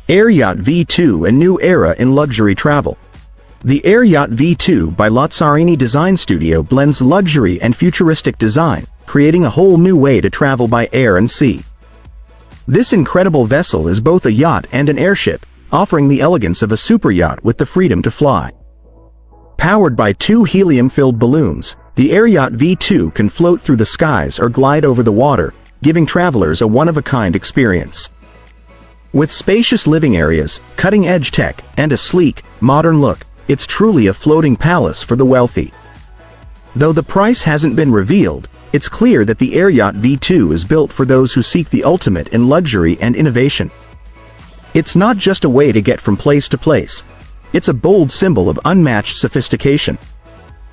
Air Yacht V2, a new era in luxury travel. The Air Yacht V2 by Lazzarini Design Studio blends luxury and futuristic design, creating a whole new way to travel by air and sea. This incredible vessel is both a yacht and an airship, offering the elegance of a super yacht with the freedom to fly. Powered by 2 helium-filled balloons, the Air Yacht V2 can float through the skies or glide over the water, giving travelers a one-of-a-kind experience. With spacious living areas, cutting-edge tech, and a sleek, modern look, it's truly a floating palace for the wealthy. Though the price hasn't been revealed, it's clear that the Air Yacht V2 is built for those who seek the ultimate in luxury and innovation. It's not just a way to get from place to place. It's a bold symbol of unmatched sophistication.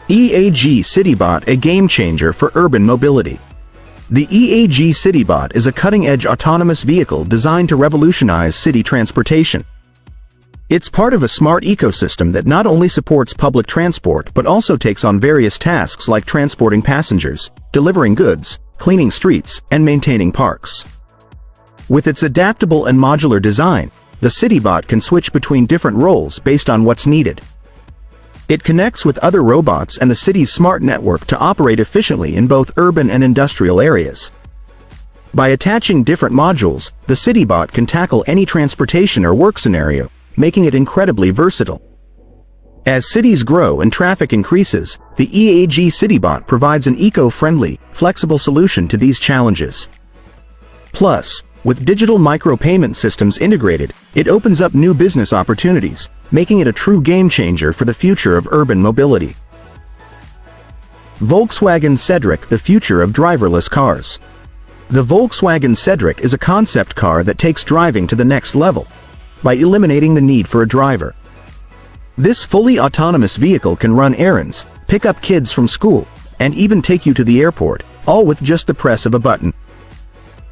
EAG Citybot, a game-changer for urban mobility. The EAG Citybot is a cutting-edge autonomous vehicle designed to revolutionize city transportation. It's part of a smart ecosystem that not only supports public transport but also takes on various tasks like transporting passengers, delivering goods, cleaning streets, and maintaining parks. With its adaptable and modular design, the Citybot can switch between different roles based on what's needed. It connects with other robots and the city's smart network to operate efficiently in both urban and industrial areas. By attaching different modules, the Citybot can tackle any transportation or work scenario, making it incredibly versatile. As cities grow and traffic increases, the EAG Citybot provides an eco-friendly, flexible solution to these challenges. Plus, with digital micropayment systems integrated, it opens up new business opportunities, making it a true game-changer for the future of urban mobility. Volkswagen Cedric, the future of driverless cars. The Volkswagen Cedric is a concept car that takes driving to the next level by eliminating the need for a driver. This fully autonomous vehicle can run errands, pick up kids from school, and even take you to the airport, all with just the press of a button.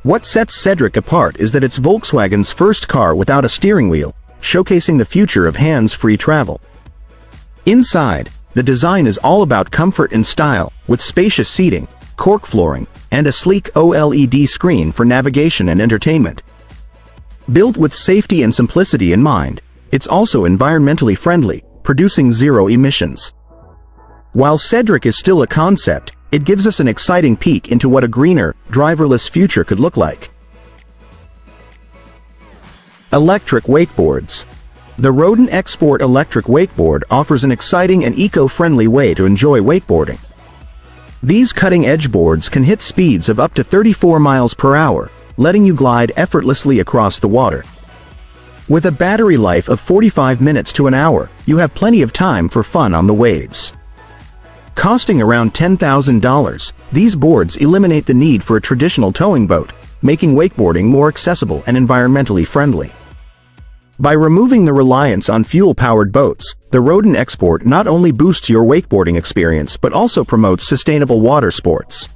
What sets Cedric apart is that it's Volkswagen's first car without a steering wheel, showcasing the future of hands-free travel. Inside, the design is all about comfort and style, with spacious seating, cork flooring, and a sleek OLED screen for navigation and entertainment. Built with safety and simplicity in mind, it's also environmentally friendly, producing zero emissions. While Cedric is still a concept, it gives us an exciting peek into what a greener, driverless future could look like. Electric wakeboards. The Rodent Export electric wakeboard offers an exciting and eco-friendly way to enjoy wakeboarding. These cutting-edge boards can hit speeds of up to 34 miles per hour, letting you glide effortlessly across the water. With a battery life of 45 minutes to an hour, you have plenty of time for fun on the waves. Costing around $10,000, these boards eliminate the need for a traditional towing boat, making wakeboarding more accessible and environmentally friendly. By removing the reliance on fuel-powered boats, the Rodent Export not only boosts your wakeboarding experience but also promotes sustainable water sports.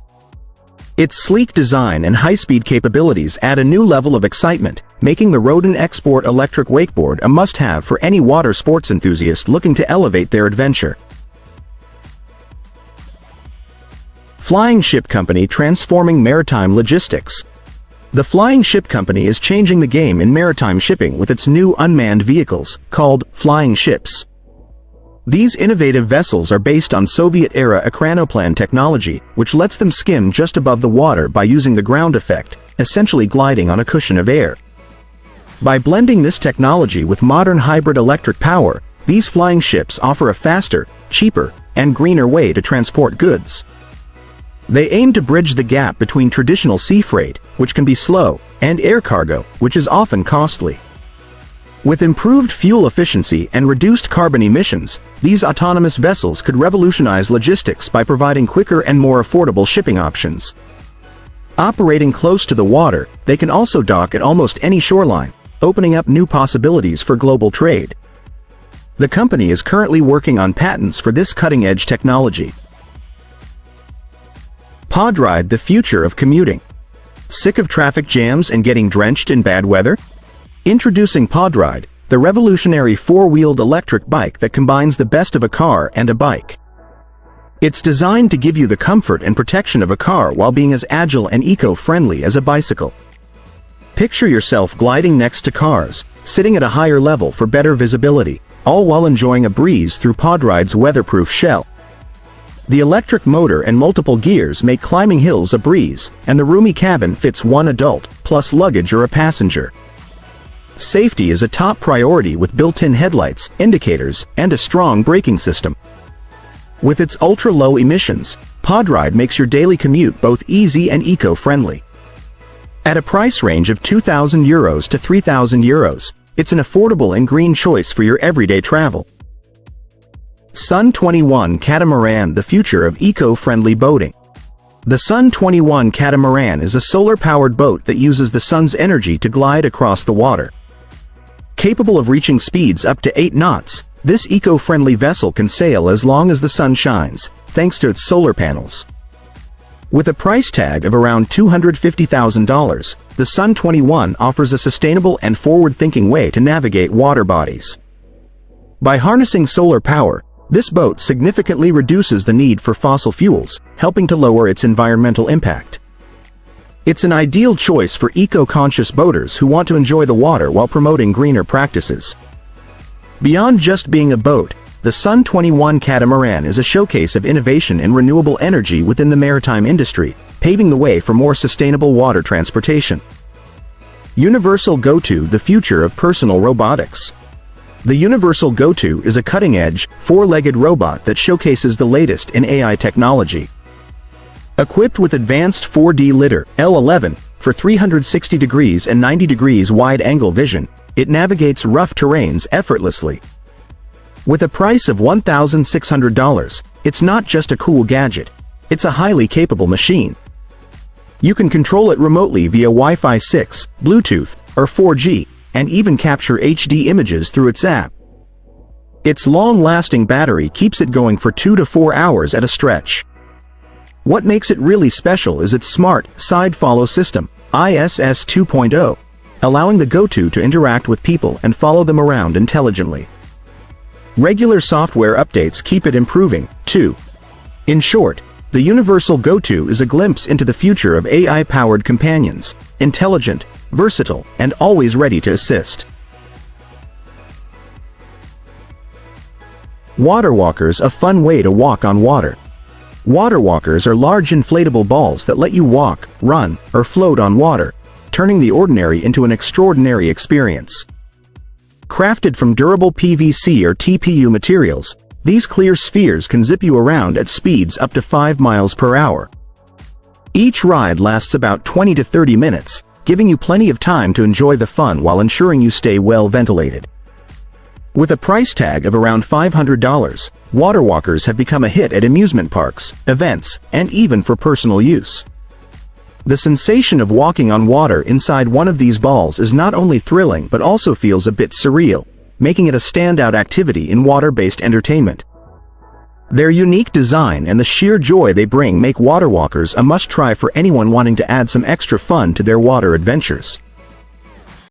Its sleek design and high-speed capabilities add a new level of excitement, making the Rodent Export electric wakeboard a must-have for any water sports enthusiast looking to elevate their adventure. Flying Ship Company transforming maritime logistics. The Flying Ship Company is changing the game in maritime shipping with its new unmanned vehicles, called flying ships. These innovative vessels are based on Soviet-era ekranoplan technology, which lets them skim just above the water by using the ground effect, essentially gliding on a cushion of air. By blending this technology with modern hybrid electric power, these flying ships offer a faster, cheaper, and greener way to transport goods. They aim to bridge the gap between traditional sea freight, which can be slow, and air cargo, which is often costly. With improved fuel efficiency and reduced carbon emissions, these autonomous vessels could revolutionize logistics by providing quicker and more affordable shipping options. Operating close to the water, they can also dock at almost any shoreline, opening up new possibilities for global trade. The company is currently working on patents for this cutting-edge technology. Podride, the future of commuting. Sick of traffic jams and getting drenched in bad weather? Introducing Podride, the revolutionary four-wheeled electric bike that combines the best of a car and a bike. It's designed to give you the comfort and protection of a car while being as agile and eco-friendly as a bicycle. Picture yourself gliding next to cars, sitting at a higher level for better visibility, all while enjoying a breeze through Podride's weatherproof shell. The electric motor and multiple gears make climbing hills a breeze, and the roomy cabin fits one adult, plus luggage or a passenger. Safety is a top priority with built-in headlights, indicators, and a strong braking system. With its ultra-low emissions, Podride makes your daily commute both easy and eco-friendly. At a price range of €2,000 to €3,000, it's an affordable and green choice for your everyday travel. Sun21 Catamaran, the future of eco-friendly boating. The Sun21 Catamaran is a solar-powered boat that uses the sun's energy to glide across the water. Capable of reaching speeds up to 8 knots, this eco-friendly vessel can sail as long as the sun shines, thanks to its solar panels. With a price tag of around $250,000, the Sun21 offers a sustainable and forward-thinking way to navigate water bodies. By harnessing solar power, this boat significantly reduces the need for fossil fuels, helping to lower its environmental impact. It's an ideal choice for eco-conscious boaters who want to enjoy the water while promoting greener practices. Beyond just being a boat, the Sun21 Catamaran is a showcase of innovation in renewable energy within the maritime industry, paving the way for more sustainable water transportation. Universal GoTo, the future of personal robotics. The Universal GoTo is a cutting-edge, four-legged robot that showcases the latest in AI technology. Equipped with advanced 4D lidar, L11, for 360 degrees and 90 degrees wide-angle vision, it navigates rough terrains effortlessly. With a price of $1,600, it's not just a cool gadget, it's a highly capable machine. You can control it remotely via Wi-Fi 6, Bluetooth, or 4G, and even capture HD images through its app. Its long-lasting battery keeps it going for 2 to 4 hours at a stretch. What makes it really special is its smart, side-follow system, ISS 2.0, allowing the GoTo to interact with people and follow them around intelligently. Regular software updates keep it improving, too. In short, the Universal GoTo is a glimpse into the future of AI-powered companions, intelligent, versatile, and always ready to assist. Water walkers, a fun way to walk on water. Water walkers are large inflatable balls that let you walk, run, or float on water, turning the ordinary into an extraordinary experience. Crafted from durable PVC or TPU materials, these clear spheres can zip you around at speeds up to 5 miles per hour. Each ride lasts about 20 to 30 minutes, giving you plenty of time to enjoy the fun while ensuring you stay well ventilated. With a price tag of around $500, water walkers have become a hit at amusement parks, events, and even for personal use. The sensation of walking on water inside one of these balls is not only thrilling but also feels a bit surreal, making it a standout activity in water-based entertainment. Their unique design and the sheer joy they bring make water walkers a must-try for anyone wanting to add some extra fun to their water adventures.